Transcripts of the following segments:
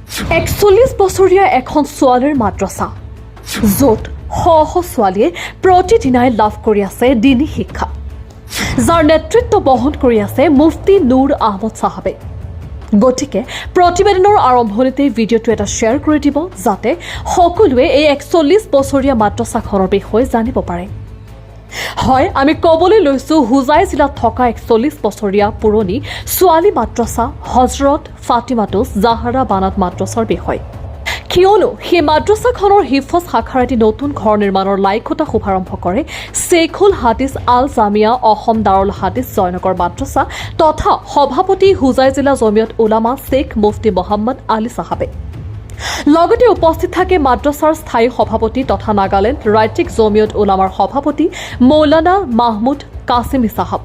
41 বছৰীয়া এখন ছোৱালীৰ মাদ্ৰাছা, য'ত শ শ ছোৱালীয়ে প্ৰতিদিনাই লাভ কৰি আছে দিনী শিক্ষা, যাৰ নেতৃত্ব বহন কৰি আছে মুফতি নুৰ আহমদ চাহাবে। গতিকে প্ৰতিবেদনৰ আৰম্ভণিতে ভিডিঅ'টো এটা শ্বেয়াৰ কৰি দিব, যাতে সকলোৱে এই 41 বছৰীয়া মাদ্ৰাছাখনৰ বিষয়ে জানিব পাৰে। হয়, আমি ক'বলৈ লৈছোঁ হুজাই জিলাত থকা 41 বছৰীয়া পুৰণি ছোৱালী মাদ্ৰাছা হজৰত ফাতিমাতুজ জাহৰা বানাত মাদ্ৰাছাৰ বিষয়ে, কিয়নো সেই মাদ্ৰাছাখনৰ হিফজ শাখাৰেদি নতুন ঘৰ নিৰ্মাণৰ লাইকতা শুভাৰম্ভ কৰে শ্বেইখুল হাদিছ আল জামিয়া অসম দাৰুল হাদিছ জয়নগৰ মাদ্ৰাছা তথা সভাপতি হুজাই জিলা জমিয়ত উলামা শ্বেখ মুফতি মহম্মদ আলী চাহাবে। লগতে উপস্থিত থাকে মাদ্ৰাছাৰ স্থায়ী সভাপতি তথা নাগালেণ্ড ৰাজ্যিক জমিয়ত উলামাৰ সভাপতি মৌলানা মাহমুদ কাছিমি চাহাব,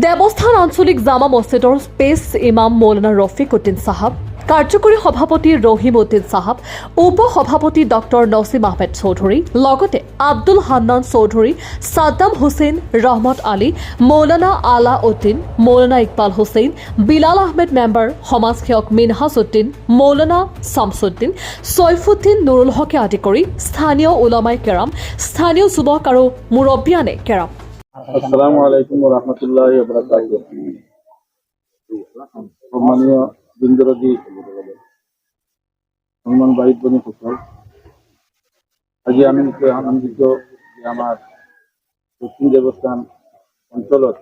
দেৱস্থান আঞ্চলিক জামা মছজিদৰ পেছ ইমাম মৌলানা ৰফিক উদ্দিন চাহাব, কাৰ্যকৰী সভাপতি ৰহিম উদ্দিন চাহাব, উপ সভাপতি ডক্টৰ নছিম আহমেদ চৌধুৰী, লগতে আব্দুল হান্নান চৌধুৰী, ছাদ্দাম হুছেইন, ৰহমত আলী, মৌলানা আলা উদ্দিন, মৌলানা ইকবাল হুছেইন, বিলাল আহমেদ মেম্বাৰ, সমাজসেৱক মিনহাজ উদ্দিন, মৌলানা শামছুদ্দিন, ছৈফুদ্দিন নুৰুল হকে আদি কৰি স্থানীয় উলামাই কেৰাম, স্থানীয় যুৱক আৰু মুৰব্বিয়ানে কেৰাম। আসসালামু আলাইকুম ওয়া রাহমাতুল্লাহি ওয়া বারাকাতুহু। সম্মানীয় বিন্দুরদি সম্মান বাইক বনি কুশল, আজি আমি আনন্দিত যে আমার দক্ষিণ দেবস্থান অঞ্চলত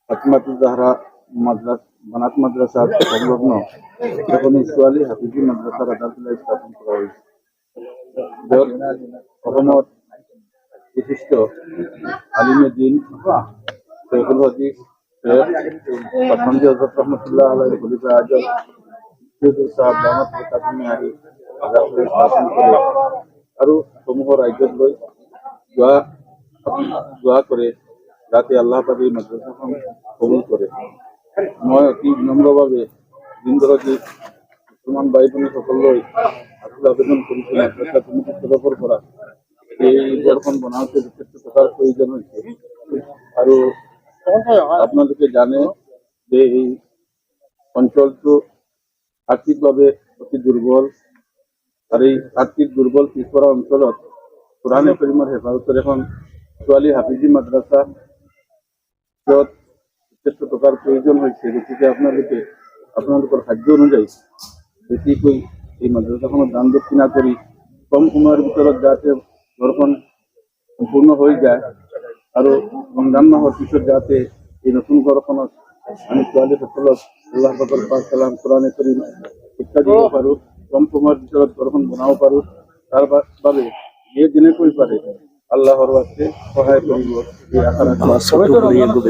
ফাতিমাতুজ জাহরা বানাত মাদ্রাসার সংলগ্ন এখনই ছোৱালী হাফিজি মাদ্রাসার আধারশিলা স্থাপন করা হয়েছে। অসমত বিশিষ্ট আলিমে দিন শেখুল হাদিস পাখন্দি হযরত রহমতুল্লাহ আলাইহি খলিফা আজম হুজুর সাহেব দামাত বরকাতুহু আলী আদালতে স্থাপন কৰে আৰু সমূহ ৰাজ্যত লৈ দোৱা কৰে যাতে আল্লাহ পাকে মাদ্ৰাছাখন কবুল কৰে। মই অতি বিনম্ৰভাৱে দিনদৰজী মুছলমান ভাই ভনীসকললৈ আবেদন কৰিছোঁ, মাদ্ৰাছা কমিটিৰ তৰফৰ পৰা এই ঘৰখন বনাওঁতে যথেষ্ট টকাৰ প্ৰয়োজন হৈছে আৰু আপোনালোকে জানে যে এই অঞ্চলটো আৰ্থিকভাৱে অতি দুৰ্বল আৰু এই আৰ্থিক দুৰ্বল পিছপৰা অঞ্চলত কোৰাণে কাৰিমৰ হেফাজতৰ এখন ছোৱালী হাফিজি মাদ্ৰাছা য'ত যথেষ্ট টকাৰ প্ৰয়োজন হৈছে। গতিকে আপোনালোকৰ সাধ্য অনুযায়ী বেছিকৈ এই মাদ্ৰাছাখনত দান দক্ষিণা কৰি কম সময়ৰ ভিতৰত যাতে ঘৰখন সম্পূৰ্ণ হৈ যায় আৰু ৰমজান মাহৰ পিছত যাতে এই নতুন ঘৰখনত আমি ছোৱালীসকলক আল্লাহ পাকৰ পাক কালাম কোৰাণে কাৰিম শিক্ষা দিব পাৰোঁ, কম সময়ৰ ভিতৰত ঘৰখন বনাব পাৰোঁ, তাৰ বাবে যেনেকৈ পাৰে আল্লাহৰ বাস্তে সহায় কৰিব এই আশা ৰাখিছোঁ।